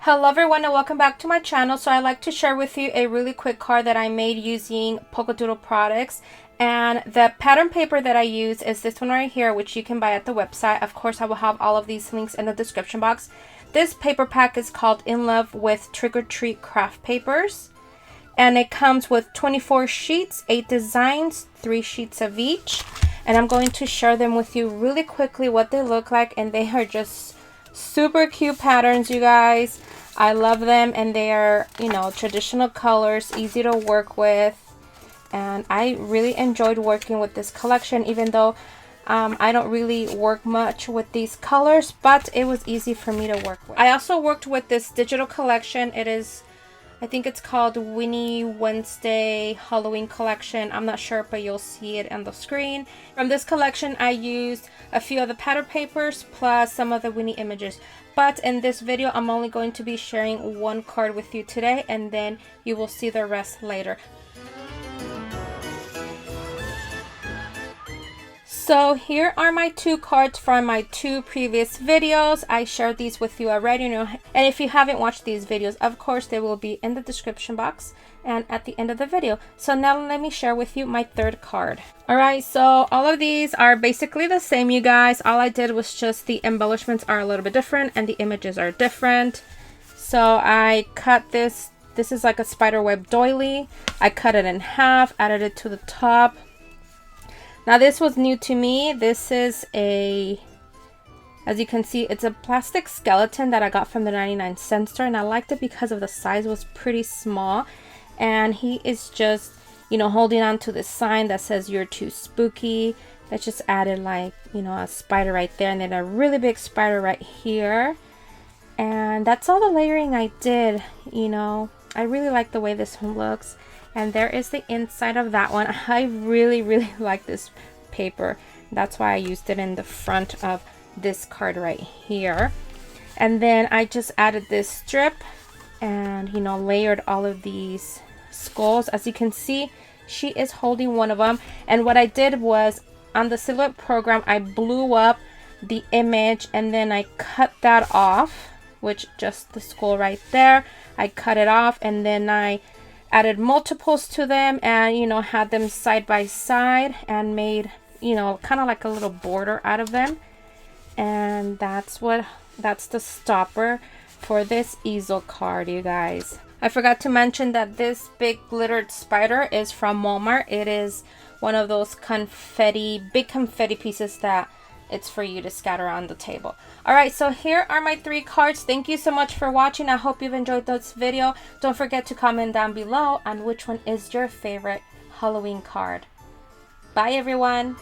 Hello everyone and welcome back to my channel. So I'd like to share with you a really quick card that I made using POLKADOODLE products. And the pattern paper that I use is this one right here, which you can buy at the website. Of course, I will have all of these links in the description box. This paper pack is called In Love with Trick or Treat Craft Papers. And it comes with 24 sheets, 8 designs, 3 sheets of each. And I'm going to share them with you really quickly what they look like. And they are just super cute patterns, you guys. I love them, and they are, you know, traditional colors, easy to work with. And I really enjoyed working with this collection, even though I don't really work much with these colors, but it was easy for me to work with. I also worked with this digital collection. It is, I think it's called Winnie Wednesday Halloween collection. I'm not sure, but you'll see it on the screen. From this collection, I used a few of the pattern papers plus some of the Winnie images. But in this video, I'm only going to be sharing one card with you today, and then you will see the rest later. So here are my 2 cards from my 2 previous videos. I shared these with you already, and if you haven't watched these videos, of course they will be in the description box and at the end of the video. So now let me share with you my 3rd card. Alright, so all of these are basically the same, you guys. All I did was just the embellishments are a little bit different and the images are different. So I cut this. This is like a spiderweb doily. I cut it in half, added it to the top. Now this was new to me. This is a, as you can see, it's a plastic skeleton that I got from the 99-cent store, and I liked it because of the size was pretty small. And he is just, you know, holding on to this sign that says "You're too spooky." That just added, like, you know, a spider right there, and then a really big spider right here. And that's all the layering I did. You know, I really like the way this one looks. And there is the inside of that one. I really like this paper. That's why I used it in the front of this card right here. And then I just added this strip and, you know, layered all of these skulls. As you can see, she is holding one of them. And what I did was, on the silhouette program, I blew up the image and then I cut that off, which just the skull right there. I cut it off, and then I added multiples to them and, you know, had them side by side and made, you know, kind of like a little border out of them. And that's the stopper for this easel card, you guys. I forgot to mention that this big glittered spider is from Walmart. It is one of those confetti, big confetti pieces that it's for you to scatter on the table. Alright, so here are my 3 cards. Thank you so much for watching. I hope you've enjoyed this video. Don't forget to comment down below on which one is your favorite Halloween card. Bye everyone!